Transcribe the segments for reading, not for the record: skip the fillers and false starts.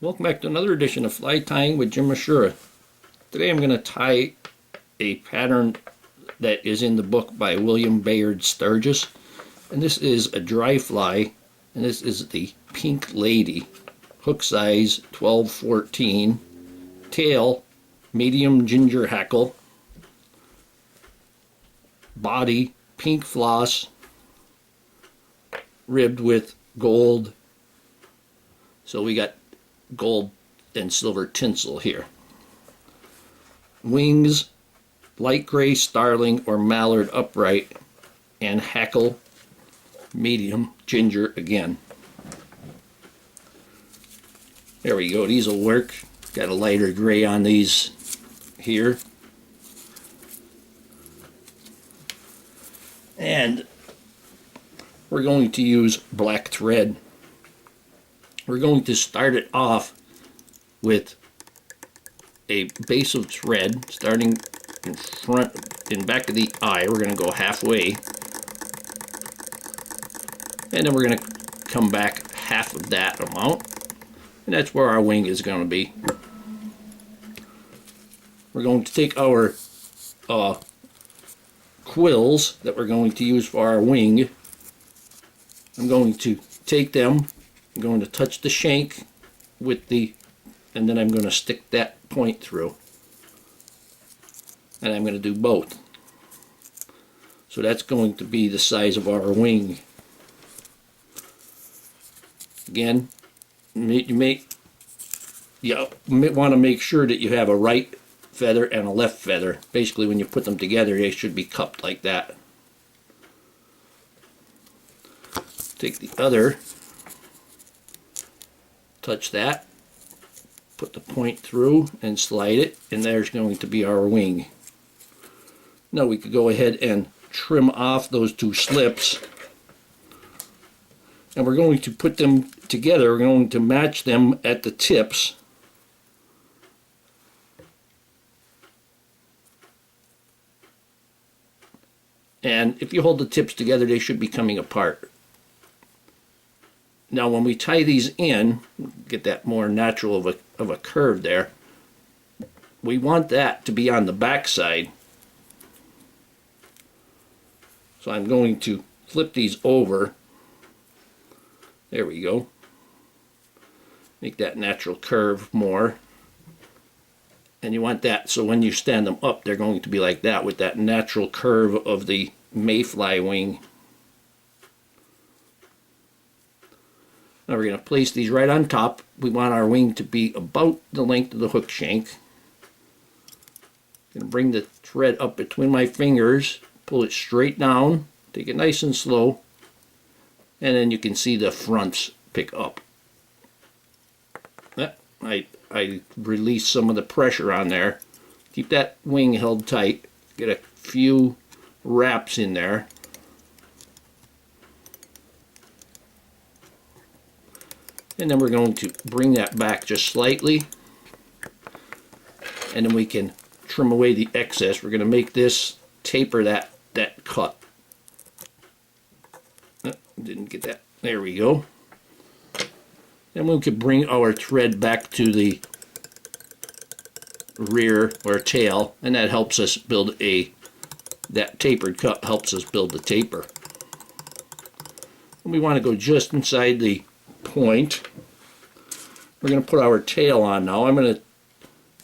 Welcome back to another edition of Fly Tying with Jim Misiura. Today I'm going to tie a pattern that is in the book by William Bayard Sturgis. And this is a dry fly, and this is the Pink Lady. Hook size 12-14. Tail medium ginger hackle. Body pink floss, ribbed with gold. So we got gold and silver tinsel here. Wings light gray starling or mallard upright, and hackle medium ginger again. There we go, these will work. Got a lighter gray on these here. And we're going to use black thread. We're going to start it off with a base of thread starting in front and back of the eye. We're going to go halfway, and then we're going to come back half of that amount, and that's where our wing is going to be. We're going to take our quills that we're going to use for our wing. I'm going to take them, I'm going to touch the shank with the, and then I'm going to stick that point through. And I'm going to do both. So that's going to be the size of our wing. Again, you may want to make sure that you have a right feather and a left feather. Basically, when you put them together, they should be cupped like that. Take the other, touch that, put the point through and slide it, and there's going to be our wing. Now we could go ahead and trim off those two slips, and we're going to put them together. We're going to match them at the tips. And if you hold the tips together, they should be coming apart. Now when we tie these in, get that more natural of a curve there, we want that to be on the back side. So I'm going to flip these over. There we go. Make that natural curve more. And you want that so when you stand them up, they're going to be like that with that natural curve of the mayfly wing. Now we're going to place these right on top. We want our wing to be about the length of the hook shank. I'm going to bring the thread up between my fingers, pull it straight down, take it nice and slow, and then you can see the fronts pick up. I release some of the pressure on there. Keep that wing held tight. Get a few wraps in there. And then we're going to bring that back just slightly, and then we can trim away the excess. We're going to make this taper that cut. Oh, didn't get that. There we go. Then we could bring our thread back to the rear or tail, and that helps us build that tapered cut helps us build the taper. And we want to go just inside the point. We're going to put our tail on now. I'm going to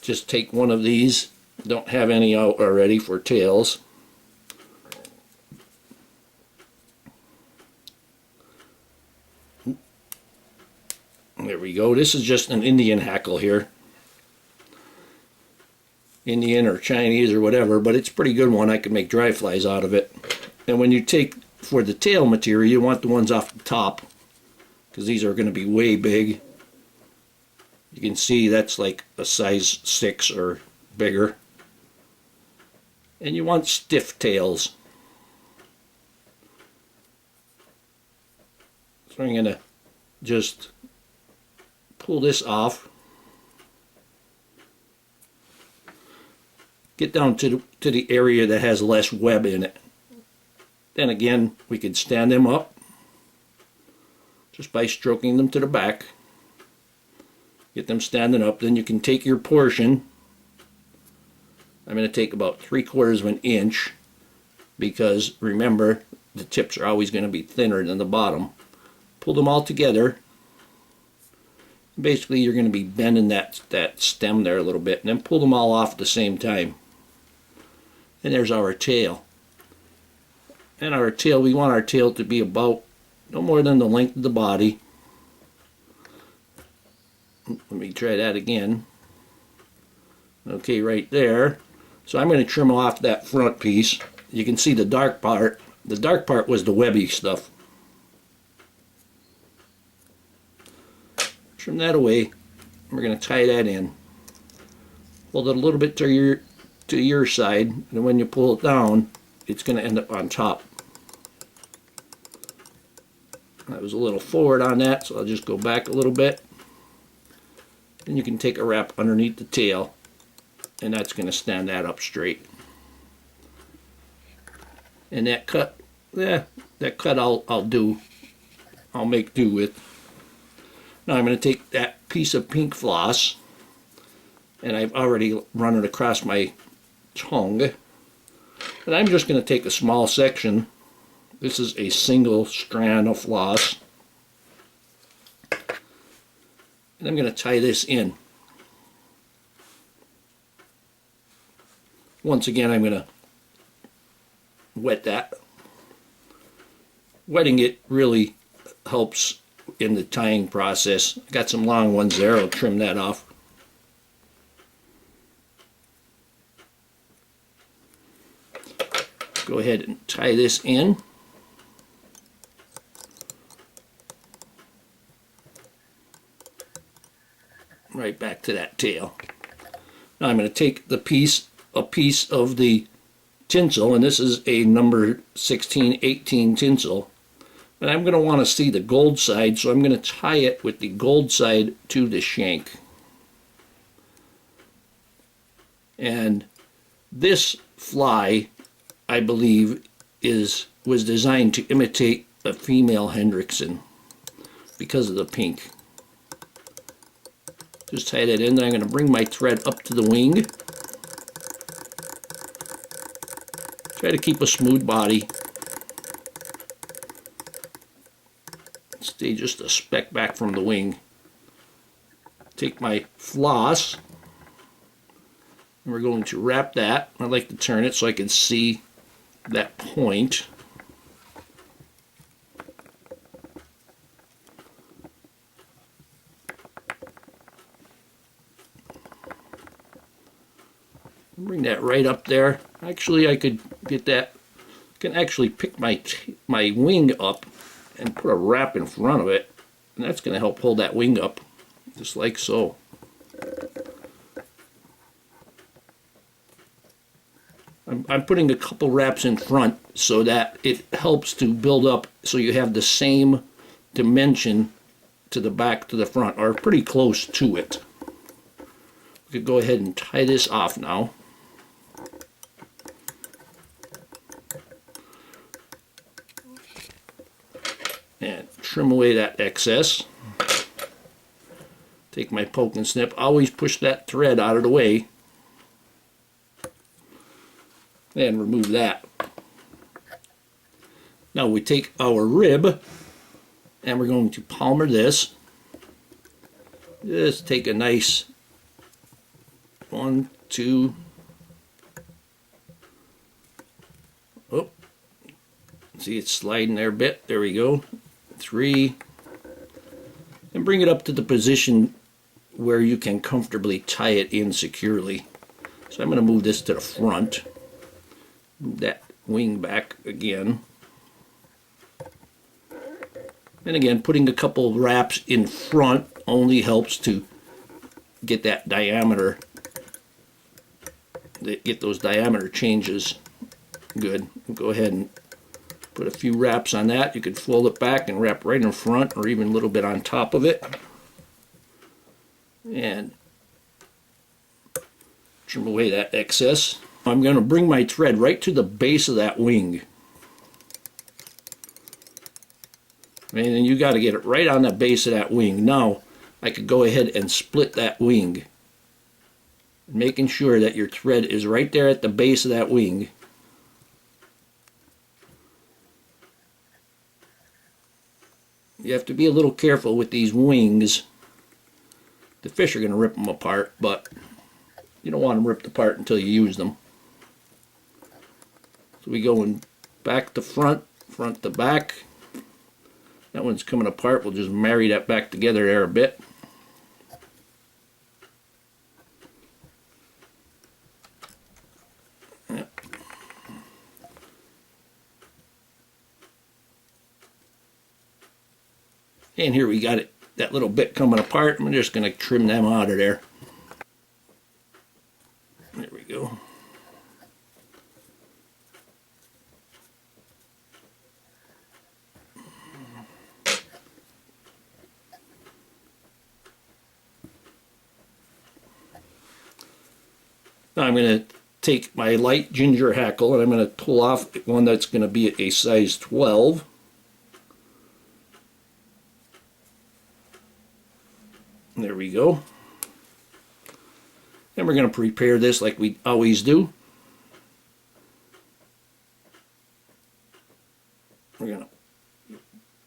just take one of these. Don't have any out already for tails. There we go. This is just an Indian hackle here. Indian or Chinese or whatever, but it's a pretty good one. I can make dry flies out of it. And when you take for the tail material, you want the ones off the top, because these are going to be way big. You can see that's like a size 6 or bigger. And you want stiff tails. So I'm going to just pull this off. Get down to the area that has less web in it. Then again, we can stand them up just by stroking them to the back. Get them standing up. Then you can take your portion. I'm going to take about 3/4 of an inch because remember the tips are always going to be thinner than the bottom. Pull them all together. Basically you're going to be bending that stem there a little bit, and then pull them all off at the same time. And there's our tail. And our tail, we want our tail to be about no more than the length of the body. Let me try that again. Okay, right there. So I'm going to trim off that front piece. You can see the dark part. The dark part was the webby stuff. Trim that away. We're going to tie that in. Hold it a little bit to your side, and when you pull it down, it's going to end up on top. I was a little forward on that, so I'll just go back a little bit. Then you can take a wrap underneath the tail, and that's going to stand that up straight. And that cut, I'll make do with. Now I'm going to take that piece of pink floss, and I've already run it across my tongue, and I'm just going to take a small section. This is a single strand of floss, and I'm going to tie this in. Once again, I'm going to wet that. Wetting it really helps in the tying process. I got some long ones there. I'll trim that off. Go ahead and tie this in. Right back to that tail. Now I'm going to take a piece of the tinsel, and this is a number 1618 tinsel, and I'm going to want to see the gold side, so I'm going to tie it with the gold side to the shank. And this fly, I believe, was designed to imitate a female Hendrickson because of the pink. Just tie that in. Then I'm going to bring my thread up to the wing. Try to keep a smooth body. Stay just a speck back from the wing. Take my floss, and we're going to wrap that. I like to turn it so I can see that point. Bring that right up there. Actually, I could get that. I can actually pick my wing up and put a wrap in front of it, and that's going to help hold that wing up, just like so. I'm putting a couple wraps in front so that it helps to build up, so you have the same dimension to the back to the front, or pretty close to it. We could go ahead and tie this off now. And trim away that excess. Take my poke and snip. Always push that thread out of the way. And remove that. Now we take our rib and we're going to palmer this. Just take a nice 1, 2. Oh, see it's sliding there a bit. There we go. 3, and bring it up to the position where you can comfortably tie it in securely. So I'm going to move this to the front. Move that wing back again. And again, putting a couple wraps in front only helps to get that diameter, get those diameter changes good. Go ahead and put a few wraps on that. You could fold it back and wrap right in front, or even a little bit on top of it. And trim away that excess. I'm going to bring my thread right to the base of that wing. And then you got to get it right on the base of that wing. Now, I could go ahead and split that wing, making sure that your thread is right there at the base of that wing. You have to be a little careful with these wings. The fish are going to rip them apart, but you don't want them ripped apart until you use them. So we go in back to front, front to back. That one's coming apart. We'll just marry that back together there a bit. Yep. And here we got it, that little bit coming apart. I'm just going to trim them out of there. There we go. Now I'm going to take my light ginger hackle and I'm going to pull off one that's going to be a size 12. There we go. And we're going to prepare this like we always do.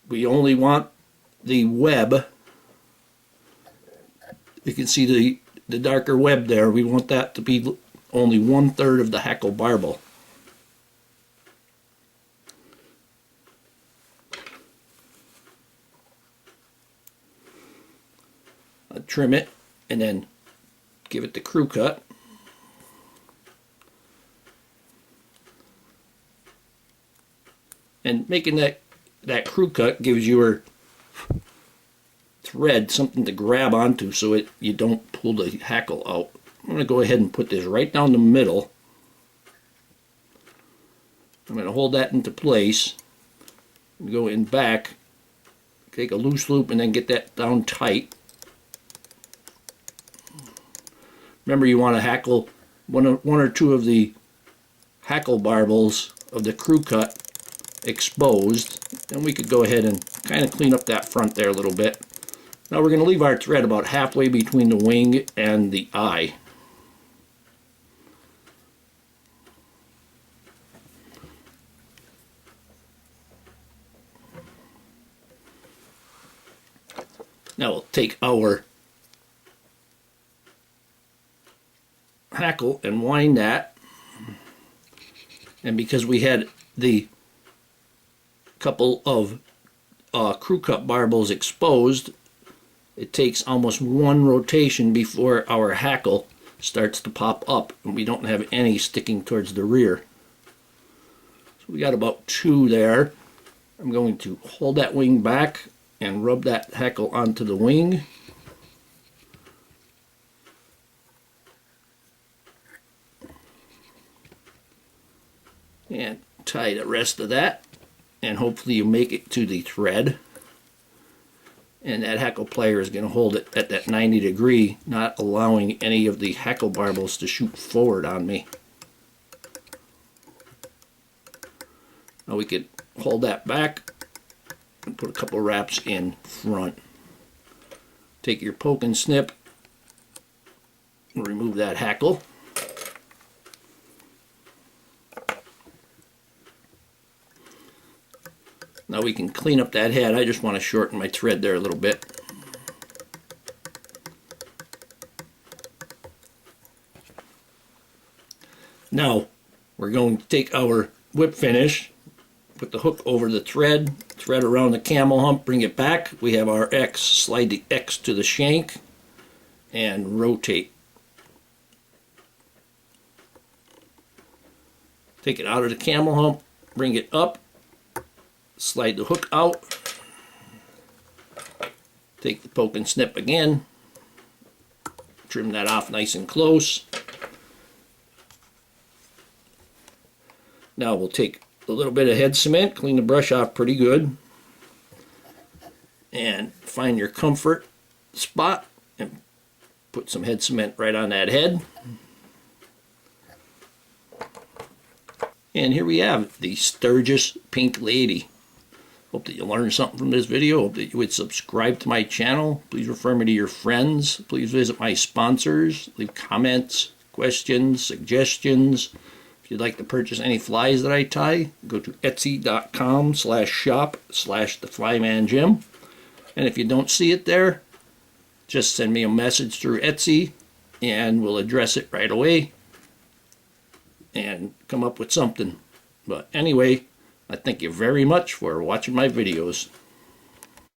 We only want the web. You can see the darker web there. We want that to be only 1/3 of the hackle barbel. I'll trim it and then give it the crew cut. And making that crew cut gives your thread something to grab onto so you don't pull the hackle out. I'm going to go ahead and put this right down the middle. I'm going to hold that into place. Go in back, take a loose loop and then get that down tight. Remember, you want to hackle one or two of the hackle barbels of the crew cut exposed. Then we could go ahead and kind of clean up that front there a little bit. Now we're going to leave our thread about halfway between the wing and the eye. Now we'll take our hackle and wind that, and because we had the couple of crew cut barbels exposed, it takes almost one rotation before our hackle starts to pop up and we don't have any sticking towards the rear. So we got about 2 there. I'm going to hold that wing back and rub that hackle onto the wing. And tie the rest of that, and hopefully you make it to the thread. And that hackle plier is going to hold it at that 90 degree, not allowing any of the hackle barbels to shoot forward on me. Now we could hold that back and put a couple wraps in front. Take your poke and snip, remove that hackle. Now we can clean up that head. I just want to shorten my thread there a little bit. Now we're going to take our whip finish, put the hook over the thread around the camel hump, bring it back. We have our X, slide the X to the shank and rotate. Take it out of the camel hump, bring it up, slide the hook out, take the poke and snip again, trim that off nice and close. Now we'll take a little bit of head cement, clean the brush off pretty good, and find your comfort spot and put some head cement right on that head. And here we have the Sturgis Pink Lady. Hope that you learned something from this video. Hope that you would subscribe to my channel. Please refer me to your friends. Please visit my sponsors. Leave comments, questions, suggestions. If you'd like to purchase any flies that I tie, go to etsy.com/shop/theflymanjim. And if you don't see it there, just send me a message through Etsy and we'll address it right away and come up with something. But anyway, I thank you very much for watching my videos.